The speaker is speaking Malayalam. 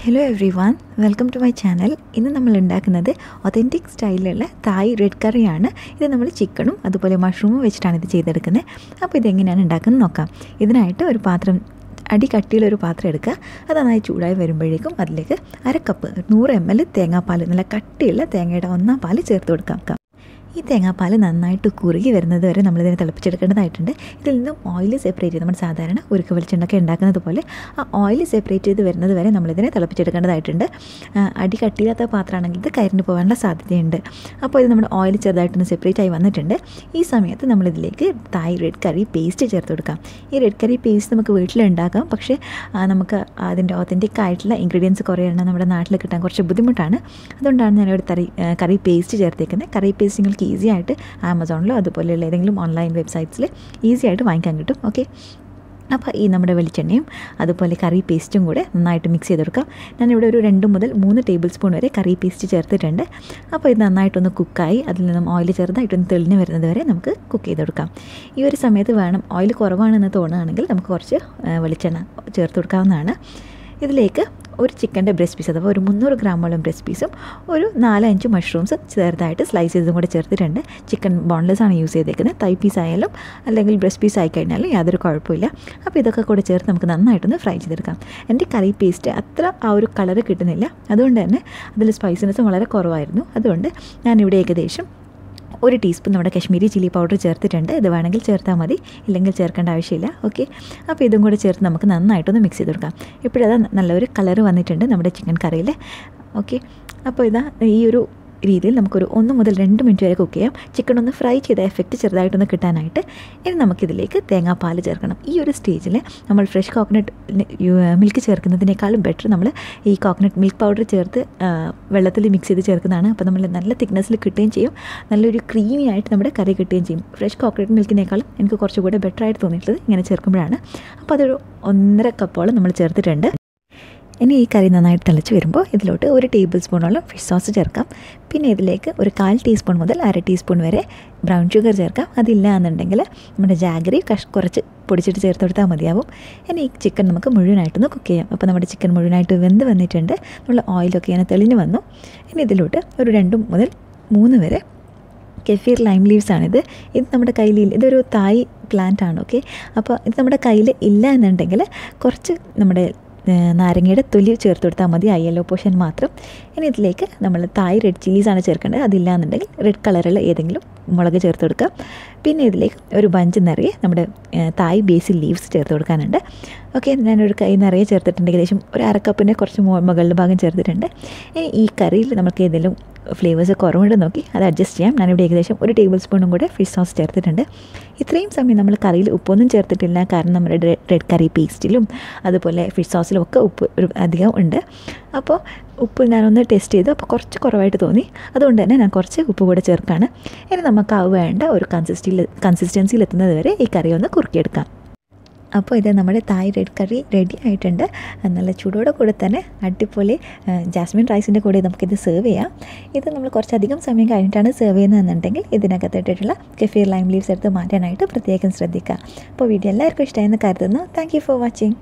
Hello everyone, welcome to my channel. ഇന്ന് നമ്മൾ ഉണ്ടാക്കുന്നത് ഒതൻറ്റിക് സ്റ്റൈലിലുള്ള തായ് റെഡ് കറിയാണ്. ഇത് നമ്മൾ ചിക്കനും അതുപോലെ മഷ്റൂമും വെച്ചിട്ടാണ് ഇത് ചെയ്തെടുക്കുന്നത്. അപ്പോൾ ഇതെങ്ങനെയാണ് ഉണ്ടാക്കുന്നത് നോക്കാം. ഇതിനായിട്ട് ഒരു പാത്രം, അടി കട്ടിയിലൊരു പാത്രം എടുക്കുക. അത് നന്നായി ചൂടായി വരുമ്പോഴേക്കും അതിലേക്ക് 1/2 കപ്പ് 100 ml തേങ്ങാപ്പാൽ, നല്ല കട്ടിയുള്ള തേങ്ങയുടെ 1/4 പാൽ ചേർത്ത് കൊടുക്കാം. ഈ തേങ്ങാപ്പാൽ നന്നായിട്ട് കുറുകി വരുന്നത് വരെ നമ്മളിതിനെ തിളപ്പിച്ചെടുക്കേണ്ടതായിട്ടുണ്ട്. ഇതിൽ നിന്നും ഓയിൽ സെപ്പറേറ്റ് ചെയ്ത് നമ്മൾ സാധാരണ ഉരുക്ക് വെളിച്ചെണ്ണയൊക്കെ ഉണ്ടാക്കുന്നത് പോലെ ആ ഓയിൽ സെപ്പറേറ്റ് ചെയ്ത് വരുന്നത് വരെ നമ്മളിതിനെ തിളപ്പിച്ചെടുക്കേണ്ടതായിട്ടുണ്ട്. അടി കട്ടിയില്ലാത്ത പാത്രമാണെങ്കിൽ ഇത് കരിഞ്ഞു പോകാനുള്ള സാധ്യതയുണ്ട്. അപ്പോൾ ഇത് നമ്മുടെ ഓയിൽ ചെറുതായിട്ടൊന്ന് സെപ്പറേറ്റ് ആയി വന്നിട്ടുണ്ട്. ഈ സമയത്ത് നമ്മളിതിലേക്ക് തായ് റെഡ് കറി പേസ്റ്റ് ചേർത്ത് കൊടുക്കാം. ഈ റെഡ് കറി പേസ്റ്റ് നമുക്ക് വീട്ടിലുണ്ടാക്കാം, പക്ഷേ നമുക്ക് അതിൻ്റെ ഒതൻറ്റിക് ആയിട്ടുള്ള ഇൻഗ്രീഡിയൻസ് കുറേ എണ്ണം നമ്മുടെ നാട്ടിൽ കിട്ടാൻ കുറച്ച് ബുദ്ധിമുട്ടാണ്. അതുകൊണ്ടാണ് ഞാനൊരു കറി പേസ്റ്റ് ചേർത്തേക്കുന്നത്. കറി പേസ്റ്റ് നിങ്ങൾക്ക് ഈസി ആയിട്ട് ആമസോണിലോ അതുപോലെയുള്ള ഏതെങ്കിലും ഓൺലൈൻ വെബ്സൈറ്റ്സിൽ ഈസി ആയിട്ട് വാങ്ങിക്കാൻ കിട്ടും. ഓക്കെ, അപ്പോൾ ഈ നമ്മുടെ വെളിച്ചെണ്ണയും അതുപോലെ കറി പേസ്റ്റും കൂടെ നന്നായിട്ട് മിക്സ് ചെയ്ത് കൊടുക്കാം. ഞാനിവിടെ ഒരു 2 മുതൽ 3 ടേബിൾ സ്പൂൺ വരെ കറി പേസ്റ്റ് ചേർത്തിട്ടുണ്ട്. അപ്പോൾ ഇത് നന്നായിട്ടൊന്ന് കുക്കായി അതിൽ നിന്നും ഓയിൽ ചെറുതായിട്ടൊന്ന് തെളിഞ്ഞ് വരുന്നത് വരെ നമുക്ക് കുക്ക് ചെയ്ത് കൊടുക്കാം. ഈ ഒരു സമയത്ത് വേണം, ഓയിൽ കുറവാണെന്ന് തോന്നുകയാണെങ്കിൽ നമുക്ക് കുറച്ച് വെളിച്ചെണ്ണ ചേർത്ത് കൊടുക്കാവുന്നതാണ്. ഇതിലേക്ക് ഒരു ചിക്കൻ്റെ ബ്രസ്റ്റ് പീസ് അഥവാ ഒരു 300 ഗ്രാമോളം ബ്രസ്റ്റ് പീസും ഒരു 4-5 മഷ്റൂംസ് ചെറുതായിട്ട് സ്ലൈസ് ചെയ്തും കൂടെ ചേർത്തിട്ടുണ്ട്. ചിക്കൻ ബോൺലെസ് ആണ് യൂസ് ചെയ്തേക്കുന്നത്. തൈ പീസ് ആയാലും അല്ലെങ്കിൽ ബ്രസ്റ്റ് പീസ് ആയിക്കഴിഞ്ഞാലും യാതൊരു കുഴപ്പമില്ല. അപ്പോൾ ഇതൊക്കെ കൂടെ ചേർത്ത് നമുക്ക് നന്നായിട്ടൊന്ന് ഫ്രൈ ചെയ്തെടുക്കാം. എൻ്റെ കറി പേസ്റ്റ് അത്ര ആ ഒരു കളർ കിട്ടുന്നില്ല, അതുകൊണ്ട് തന്നെ അതിൽ സ്പൈസിനെസ് വളരെ കുറവായിരുന്നു. അതുകൊണ്ട് ഞാനിവിടെ ഏകദേശം 1 ടീസ്പൂൺ നമ്മുടെ കശ്മീരി ചില്ലി പൗഡർ ചേർത്തിട്ടുണ്ട്. ഇത് വേണമെങ്കിൽ ചേർത്താൽ മതി, ഇല്ലെങ്കിൽ ചേർക്കേണ്ട ആവശ്യമില്ല. ഓക്കെ, അപ്പോൾ ഇതും കൂടെ ചേർത്ത് നമുക്ക് നന്നായിട്ടൊന്ന് മിക്സ് ചെയ്ത് കൊടുക്കാം. ഇപ്പോഴത് നല്ലൊരു കളർ വന്നിട്ടുണ്ട് നമ്മുടെ ചിക്കൻ കറിയിൽ. ഓക്കെ, അപ്പോൾ ഇതാ ഈ ഒരു രീതിയിൽ നമുക്കൊരു 1 മുതൽ 2 മിനിറ്റ് വരെ കുക്ക് ചെയ്യാം. ചിക്കൻ ഒന്ന് ഫ്രൈ ചെയ്ത എഫക്റ്റ് ചെറുതായിട്ടൊന്ന് കിട്ടാനായിട്ട്. ഇനി നമുക്കിതിലേക്ക് തേങ്ങാപ്പാൽ ചേർക്കണം. ഈ ഒരു സ്റ്റേജിൽ നമ്മൾ ഫ്രഷ് കോക്കനട്ട് മിൽക്ക് ചേർക്കുന്നതിനേക്കാളും ബെറ്റർ നമ്മൾ ഈ കോക്കനട്ട് മിൽക്ക് പൗഡർ ചേർത്ത് വെള്ളത്തിൽ മിക്സ് ചെയ്ത് ചേർക്കുന്നതാണ്. അപ്പോൾ നമ്മൾ നല്ല തിക്നെസ്സിൽ കിട്ടുകയും ചെയ്യും, നല്ലൊരു ക്രീമി ആയിട്ട് നമ്മുടെ കറി കിട്ടുകയും ചെയ്യും. ഫ്രഷ് കോക്കനട്ട് മിൽക്കിനേക്കാളും എനിക്ക് കുറച്ചുകൂടെ ബെറ്റർ ആയിട്ട് തോന്നിയിട്ടുള്ളത് ഇങ്ങനെ ചേർക്കുമ്പോഴാണ്. അപ്പോൾ അതൊരു 1.5 കപ്പോളം നമ്മൾ ചേർത്തിട്ടുണ്ട്. ഇനി ഈ കറി നന്നായിട്ട് തിളച്ച് വരുമ്പോൾ ഇതിലോട്ട് 1 ടേബിൾ സ്പൂണോളം ഫിഷ് സോസ് ചേർക്കാം. പിന്നെ ഇതിലേക്ക് ഒരു 1/4 ടീസ്പൂൺ മുതൽ 1/2 ടീസ്പൂൺ വരെ ബ്രൗൺ ഷുഗർ ചേർക്കാം. അതില്ല എന്നുണ്ടെങ്കിൽ നമ്മുടെ ജാഗറി കുറച്ച് പൊടിച്ചിട്ട് ചേർത്ത് കൊടുത്താൽ മതിയാവും. ഇനി ഈ ചിക്കൻ നമുക്ക് മുഴുവനായിട്ടൊന്ന് കുക്ക് ചെയ്യാം. അപ്പോൾ നമ്മുടെ ചിക്കൻ മുഴുവനായിട്ട് വെന്ത് വന്നിട്ടുണ്ട്. നമ്മൾ ഓയിലൊക്കെ ഇങ്ങനെ തെളിഞ്ഞ് വന്നു. ഇനി ഇതിലോട്ട് ഒരു 2 മുതൽ 3 വരെ കഫീർ ലൈം ലീവ്സ് ആണിത്. ഇത് നമ്മുടെ കയ്യിൽ, ഇതൊരു തായ് പ്ലാന്റ് ആണ്. ഓക്കെ, അപ്പോൾ ഇത് നമ്മുടെ കയ്യിൽ ഇല്ല എന്നുണ്ടെങ്കിൽ കുറച്ച് നമ്മുടെ നാരങ്ങയുടെ തൊലി ചേർത്ത് കൊടുത്താൽ മതി, ആ യെല്ലോ പോർഷൻ മാത്രം. ഇനി ഇതിലേക്ക് നമ്മൾ തായ് റെഡ് ചില്ലീസ് ആണ് ചേർക്കേണ്ടത്. അതില്ല എന്നുണ്ടെങ്കിൽ റെഡ് കളറുള്ള ഏതെങ്കിലും മുളക് ചേർത്ത് കൊടുക്കാം. പിന്നെ ഇതിലേക്ക് ഒരു ബഞ്ച് നിറയെ നമ്മുടെ തായ് ബേസിൽ ലീവ്സ് ചേർത്ത് കൊടുക്കാനുണ്ട്. ഓക്കെ, ഞാനൊരു കൈ നിറയെ ചേർത്തിട്ടുണ്ട്. ഏകദേശം ഒരു 1/2 കപ്പിൻ്റെ കുറച്ച് മുകളിൽ ഭാഗം ചേർത്തിട്ടുണ്ട്. ഇനി ഈ കറിയിൽ നമുക്ക് ഏതെങ്കിലും ഫ്ലേവേഴ്സ് കുറവുണ്ട് നോക്കി അത് അഡ്ജസ്റ്റ് ചെയ്യാം. ഞാനിവിടെ ഏകദേശം 1 ടേബിൾ സ്പൂണും കൂടെ ഫിഷ് സോസ് ചേർത്തിട്ടുണ്ട്. ഇത്രയും സമയം നമ്മൾ കറിയിൽ ഉപ്പൊന്നും ചേർത്തിട്ടില്ല, കാരണം നമ്മുടെ റെഡ് കറി പേസ്റ്റിലും അതുപോലെ ഫിഷ് സോസിലും ഒക്കെ ഉപ്പ് അധികം ഉണ്ട്. അപ്പോൾ ഉപ്പ് ഞാനൊന്ന് ടേസ്റ്റ് ചെയ്തു, അപ്പോൾ കുറച്ച് കുറവായിട്ട് തോന്നി. അതുകൊണ്ട് തന്നെ ഞാൻ കുറച്ച് ഉപ്പ് കൂടെ ചേർക്കുകയാണ്. ഇനി നമുക്ക് വേണ്ട ഒരു കൺസിസ്റ്റൻസിയിൽ എത്തുന്നത് വരെ ഈ കറി ഒന്ന് കുറുക്കിയെടുക്കാം. അപ്പോൾ ഇത് നമ്മുടെ തായ് റെഡ് കറി റെഡി ആയിട്ടുണ്ട്. നല്ല ചൂടോടെ കൂടെ തന്നെ അടിപൊളി ജാസ്മിൻ റൈസിൻ്റെ കൂടെ നമുക്കിത് സെർവ് ചെയ്യാം. ഇത് നമ്മൾ കുറച്ചധികം സമയം കഴിഞ്ഞിട്ടാണ് സെർവ് ചെയ്യുന്നതെന്നുണ്ടെങ്കിൽ ഇതിനകത്തിട്ടിട്ടുള്ള കഫീർ ലൈം ലീവ്സ് എടുത്ത് മാറ്റാനായിട്ട് പ്രത്യേകം ശ്രദ്ധിക്കുക. അപ്പോൾ വീഡിയോ എല്ലാവർക്കും ഇഷ്ടമായെന്ന് കരുതുന്നു. Thank you for watching.